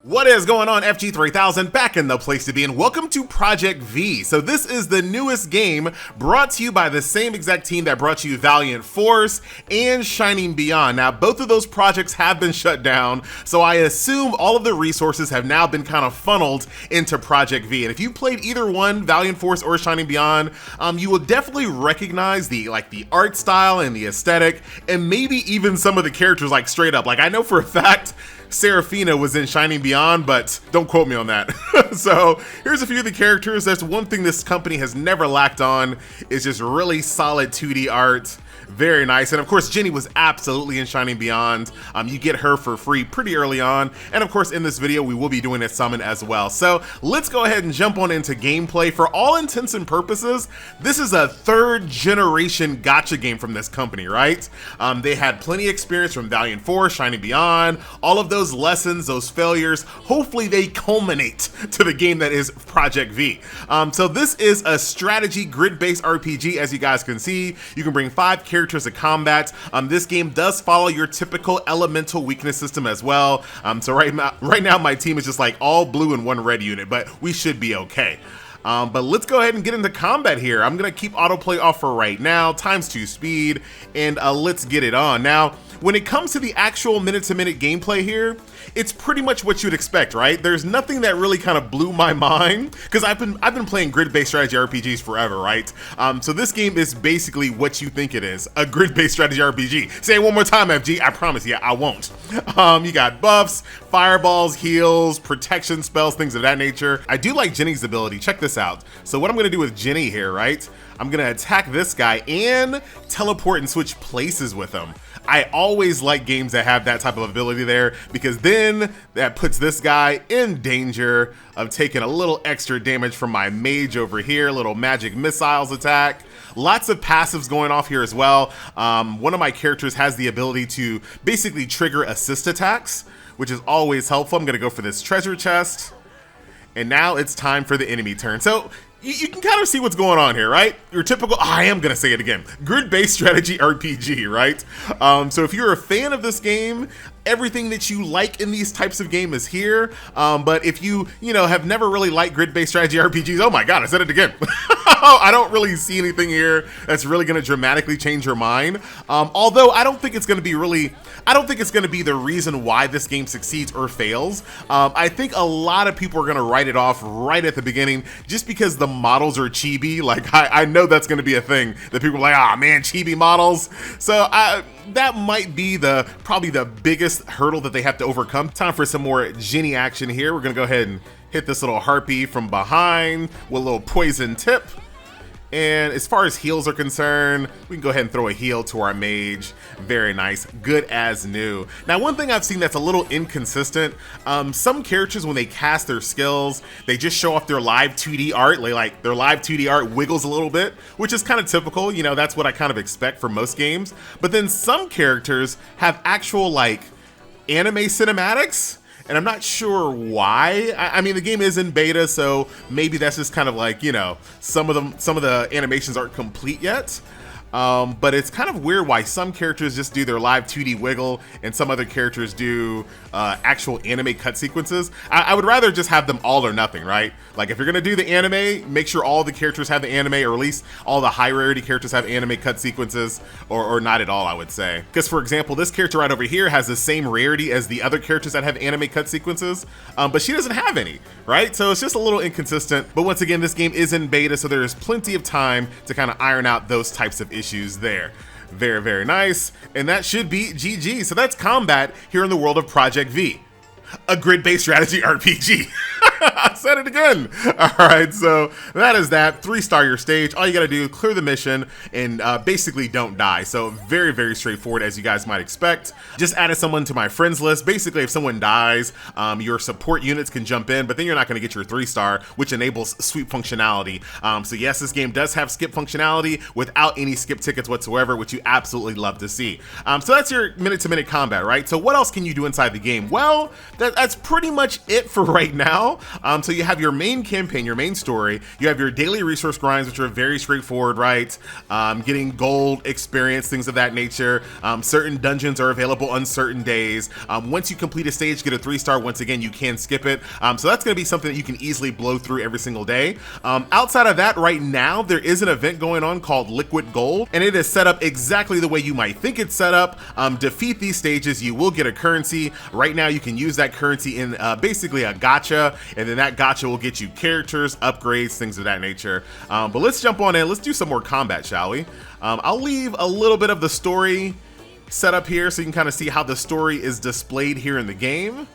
What is going on, FG3000? Back in the place to be, and welcome to Project V. So this is the newest game brought to you by the same exact team that brought you Valiant Force and Shining Beyond. Now, both of those projects have been shut down, so I assume all of the resources have now been kind of funneled into Project V. And if you played either one, Valiant Force or Shining Beyond, you will definitely recognize the art style and the aesthetic, and maybe even some of the characters straight up. I know for a fact Seraphina was in Shining Beyond, but don't quote me on that. So here's a few of the characters. That's one thing this company has never lacked on, is just really solid 2D art. Very nice. And of course, Jenny was absolutely in Shining Beyond. You get her for free pretty early on. And of course, in this video, we will be doing a summon as well. So let's go ahead and jump on into gameplay. For all intents and purposes, this is a third generation gacha game from this company, right? They had plenty of experience from Valiant Force, Shining Beyond, all of those lessons, those failures. Hopefully they culminate to the game that is Project V. So this is a strategy grid-based RPG. As you guys can see, you can bring 5 characters to combat. This game does follow your typical elemental weakness system as well. So right now my team is just all blue and 1 red unit, but we should be okay. But let's go ahead and get into combat here. I'm gonna keep autoplay off for right now, ×2 speed, and let's get it on. Now, when it comes to the actual minute-to-minute gameplay here, it's pretty much what you'd expect, right? There's nothing that really kind of blew my mind, because I've been playing grid-based strategy RPGs forever, right? So this game is basically what you think it is, a grid-based strategy RPG. Say it one more time, FG, I promise you, I won't. You got buffs, fireballs, heals, protection spells, things of that nature. I do like Jenny's ability. Check this out. So what I'm gonna do with Jenny here, right? I'm gonna attack this guy and teleport and switch places with him. I always like games that have that type of ability there, because then that puts this guy in danger of taking a little extra damage from my mage over here, little magic missiles attack. Lots of passives going off here as well. One of my characters has the ability to basically trigger assist attacks, which is always helpful. I'm gonna go for this treasure chest. And now it's time for the enemy turn. So you can kind of see what's going on here, right? Your typical, I am gonna say it again, grid-based strategy RPG, right? So if you're a fan of this game, everything that you like in these types of game is here. But if you have never really liked grid-based strategy RPGs, oh my God, I said it again. I don't really see anything here that's really gonna dramatically change your mind. Although I don't think it's gonna be the reason why this game succeeds or fails. I think a lot of people are gonna write it off right at the beginning just because the models are chibi. I know that's gonna be a thing that people are like, ah man, chibi models. So that might be probably the biggest hurdle that they have to overcome. Time for some more Jenny action here. We're gonna go ahead and hit this little harpy from behind with a little poison tip. And as far as heals are concerned, we can go ahead and throw a heal to our mage. Very nice, good as new. Now, one thing I've seen that's a little inconsistent, some characters when they cast their skills, they just show off their live 2D art. Their live 2D art wiggles a little bit, which is kind of typical. That's what I kind of expect for most games. But then some characters have actual anime cinematics, and I'm not sure why. I mean, the game is in beta, so maybe that's just kind of some of the animations aren't complete yet. But it's kind of weird why some characters just do their live 2D wiggle and some other characters do actual anime cut sequences. I would rather just have them all or nothing, right? If you're gonna do the anime, make sure all the characters have the anime, or at least all the high rarity characters have anime cut sequences, or not at all, I would say. Because for example, this character right over here has the same rarity as the other characters that have anime cut sequences, but she doesn't have any, right? So it's just a little inconsistent. But once again, this game is in beta, so there's plenty of time to kind of iron out those types of issues there. Very, very nice. And that should be GG. So that's combat here in the world of Project V, a grid-based strategy RPG. I said it again. All right, so that is that. 3-star your stage. All you gotta do, clear the mission, and basically don't die. So very, very straightforward, as you guys might expect. Just added someone to my friends list. Basically, if someone dies, your support units can jump in, but then you're not gonna get your 3-star, which enables sweep functionality. So yes, this game does have skip functionality without any skip tickets whatsoever, which you absolutely love to see. So that's your minute-to-minute combat, right? So what else can you do inside the game? Well, that's pretty much it for right now. So So you have your main campaign, your main story. You have your daily resource grinds, which are very straightforward, right? Getting gold, experience, things of that nature. Certain dungeons are available on certain days. Once you complete a stage, get a 3-star. Once again, you can skip it. So that's going to be something that you can easily blow through every single day. Outside of that, right now, there is an event going on called Liquid Gold, and it is set up exactly the way you might think it's set up. Defeat these stages, you will get a currency. Right now, you can use that currency in basically a gacha, and then that gacha will get you characters, upgrades, things of that nature. But let's jump on in. Let's do some more combat, shall we? I'll leave a little bit of the story set up here so you can kind of see how the story is displayed here in the game.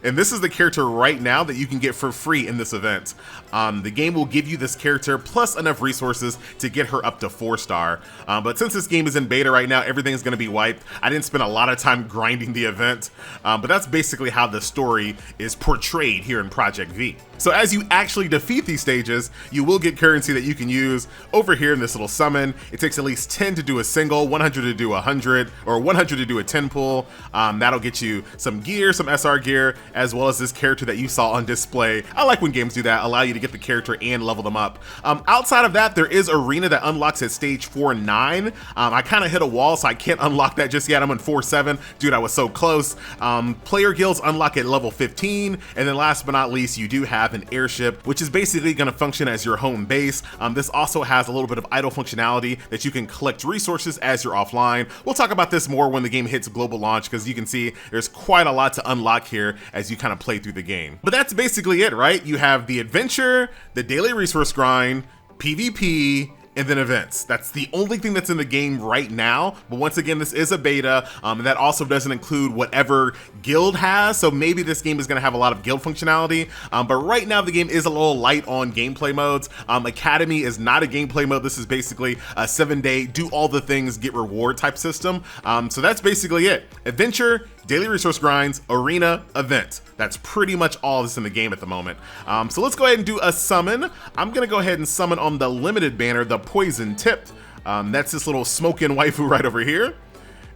And this is the character right now that you can get for free in this event. The game will give you this character plus enough resources to get her up to 4-star. But since this game is in beta right now, everything's going to be wiped. I didn't spend a lot of time grinding the event, but that's basically how the story is portrayed here in Project V. So as you actually defeat these stages, you will get currency that you can use over here in this little summon. It takes at least 10 to do a single, 100 to do 100, or 100 to do a 10 pull. That'll get you some gear, some SR gear, as well as this character that you saw on display. I like when games do that, allow you to get the character and level them up. Outside of that, there is Arena that unlocks at stage 4-9. I kind of hit a wall, so I can't unlock that just yet. I'm on 4-7. Dude, I was so close. Player guilds unlock at level 15. And then last but not least, you do have an airship, which is basically going to function as your home base. This also has a little bit of idle functionality that you can collect resources as you're offline. We'll talk about this more when the game hits global launch, because you can see there's quite a lot to unlock here as you kind of play through the game. But that's basically it, right? You have the adventure, the daily resource grind, PvP, and then events. That's the only thing that's in the game right now. But once again, this is a beta, and that also doesn't include whatever guild has. So maybe this game is going to have a lot of guild functionality. But right now, the game is a little light on gameplay modes. Academy is not a gameplay mode. This is basically a 7-day, do all the things, get reward type system. So that's basically it. Adventure, daily resource grinds, arena, event. That's pretty much all that's in the game at the moment. So let's go ahead and do a summon. I'm gonna go ahead and summon on the limited banner, the Poison Tipped. That's this little smoking waifu right over here.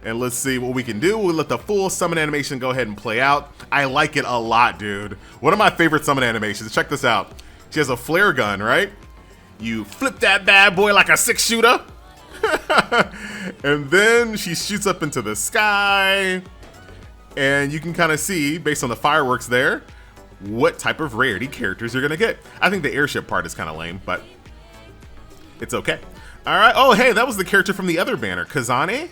And let's see what we can do. We'll let the full summon animation go ahead and play out. I like it a lot, dude. One of my favorite summon animations. Check this out. She has a flare gun, right? You flip that bad boy like a 6-shooter. And then she shoots up into the sky. And you can kind of see, based on the fireworks there, what type of rarity characters you're gonna get. I think the airship part is kind of lame, but it's okay. All right, oh, hey, that was the character from the other banner. Kazane,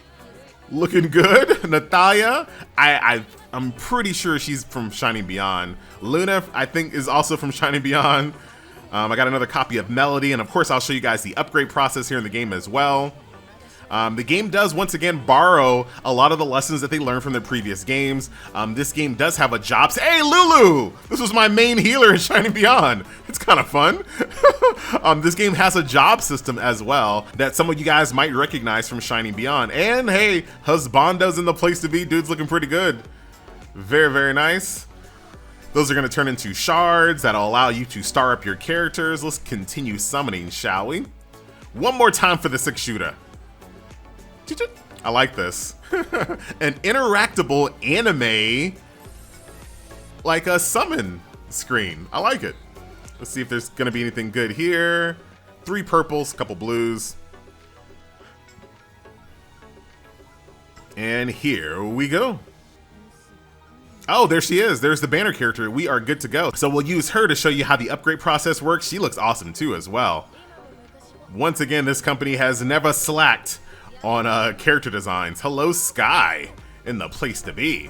looking good. Natalia, I'm pretty sure she's from Shining Beyond. Luna, I think, is also from Shining Beyond. I got another copy of Melody, and of course, I'll show you guys the upgrade process here in the game as well. The game does, once again, borrow a lot of the lessons that they learned from their previous games. This game does have a job. Hey, Lulu! This was my main healer in Shining Beyond. It's kind of fun. This game has a job system as well that some of you guys might recognize from Shining Beyond. And hey, Husbando's in the place to be. Dude's looking pretty good. Very, very nice. Those are going to turn into shards that'll allow you to star up your characters. Let's continue summoning, shall we? One more time for the 6-shooter. I like this. An interactable anime, like a summon screen. I like it. Let's see if there's gonna be anything good here. 3 purples, couple blues. And here we go. Oh, there she is. There's the banner character. We are good to go. So we'll use her to show you how the upgrade process works. She looks awesome too as well. Once again, this company has never slacked on character designs. Hello, Sky, in the place to be.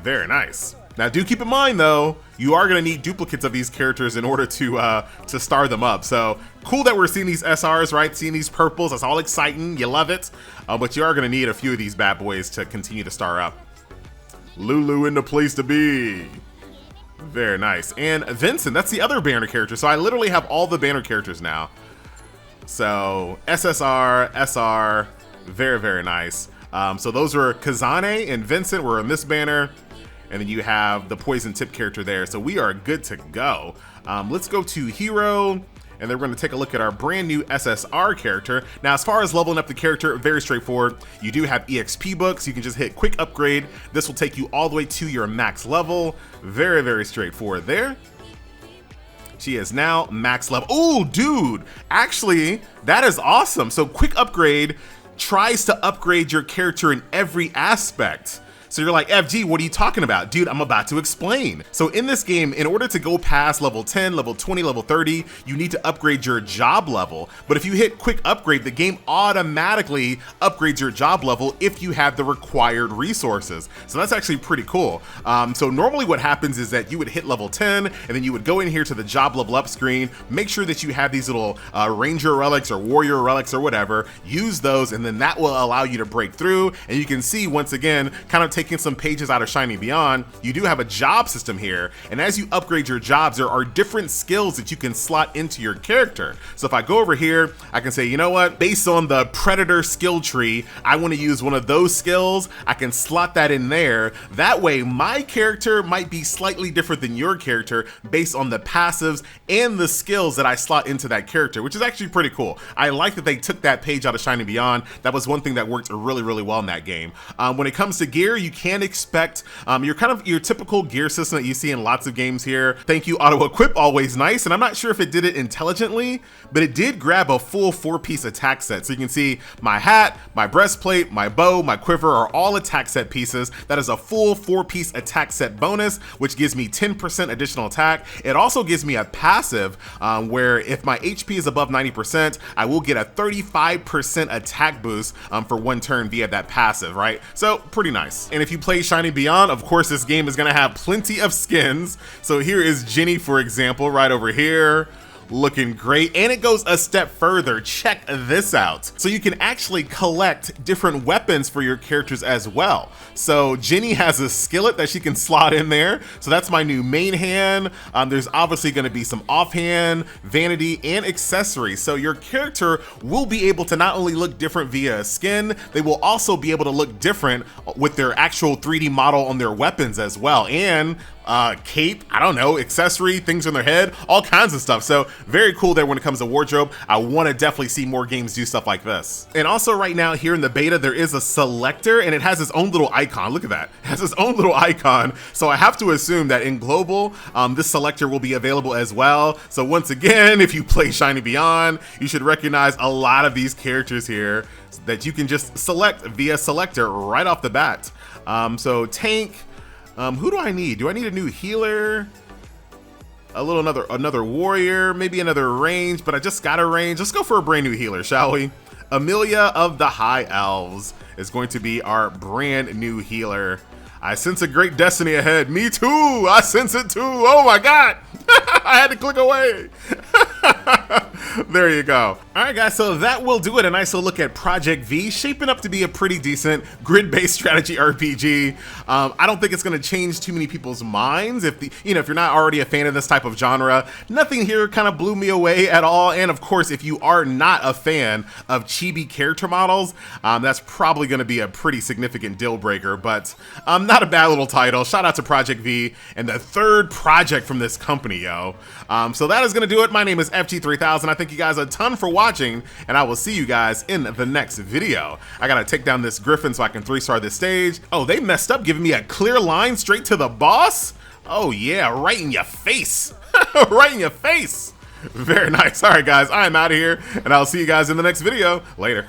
Very nice. Now, do keep in mind, though, you are going to need duplicates of these characters in order to star them up. So, cool that we're seeing these SRs, right? Seeing these purples. That's all exciting. You love it. But you are going to need a few of these bad boys to continue to star up. Lulu in the place to be. Very nice. And Vincent, that's the other banner character. So, I literally have all the banner characters now. So, SSR, SR, very, very nice. So those were Kazane and Vincent were in this banner. And then you have the Poison Tip character there. So we are good to go. Let's go to Hero And then we're going to take a look at our brand new SSR character. Now, as far as leveling up the character, very straightforward. You do have EXP books. You can just hit quick upgrade. This will take you all the way to your max level. Very, very straightforward there. She is now max level. Oh, dude, actually, that is awesome. So quick upgrade tries to upgrade your character in every aspect. So you're like, FG, what are you talking about? Dude, I'm about to explain. So in this game, in order to go past level 10, level 20, level 30, you need to upgrade your job level. But if you hit quick upgrade, the game automatically upgrades your job level if you have the required resources. So that's actually pretty cool. So normally what happens is that you would hit level 10 and then you would go in here to the job level up screen, make sure that you have these little ranger relics or warrior relics or whatever, use those, and then that will allow you to break through. And you can see once again, kind of taking some pages out of Shining Beyond, you do have a job system here, and as you upgrade your jobs, there are different skills that you can slot into your character. So if I go over here, I can say, you know what, based on the Predator skill tree, I want to use one of those skills. I can slot that in there. That way, my character might be slightly different than your character based on the passives and the skills that I slot into that character, which is actually pretty cool. I like that they took that page out of Shining Beyond. That was one thing that worked really, really well in that game. When it comes to gear, you can expect your typical gear system that you see in lots of games here. Thank you, auto equip, always nice. And I'm not sure if it did it intelligently, but it did grab a full 4-piece attack set. So you can see my hat, my breastplate, my bow, my quiver are all attack set pieces. That is a full 4-piece attack set bonus, which gives me 10% additional attack. It also gives me a passive where if my HP is above 90%, I will get a 35% attack boost for one turn via that passive, right? So pretty nice. And if you play Shining Beyond, of course, this game is gonna have plenty of skins. So here is Jenny, for example, right over here. Looking great, and it goes a step further. Check this out. So you can actually collect different weapons for your characters as well. So Jenny has a skillet that she can slot in there. So that's my new main hand. There's obviously going to be some offhand, vanity, and accessories. So your character will be able to not only look different via skin, they will also be able to look different with their actual 3D model on their weapons as well. And cape, I don't know, accessory, things on their head, all kinds of stuff. So very cool there when it comes to wardrobe. I want to definitely see more games do stuff like this. And also right now here in the beta, there is a selector and it has its own little icon. Look at that. It has its own little icon. So I have to assume that in global, this selector will be available as well. So once again, if you play Shining Beyond, you should recognize a lot of these characters here that you can just select via selector right off the bat. So tank, who do I need? Do I need a new healer? Another warrior, maybe another range, but I just got a range. Let's go for a brand new healer, shall we? Amelia of the High Elves is going to be our brand new healer. I sense a great destiny ahead. Me too. I sense it too. Oh my God. I had to click away. There you go. All right, guys, so that will do it. A nice little look at Project V, shaping up to be a pretty decent grid-based strategy RPG. I don't think it's going to change too many people's minds if if you're not already a fan of this type of genre. Nothing here kind of blew me away at all. And of course, if you are not a fan of chibi character models, that's probably going to be a pretty significant deal breaker. But not a bad little title. Shout out to Project V and the third project from this company, yo. So that is going to do it. My name is FG3000. I thank you guys a ton for watching, and I will see you guys in the next video. I gotta take down this griffin so I can 3-star this stage. Oh, they messed up giving me a clear line straight to the boss? Oh yeah, right in your face. Right in your face. Very nice. All right, guys, I am out of here, and I'll see you guys in the next video. Later.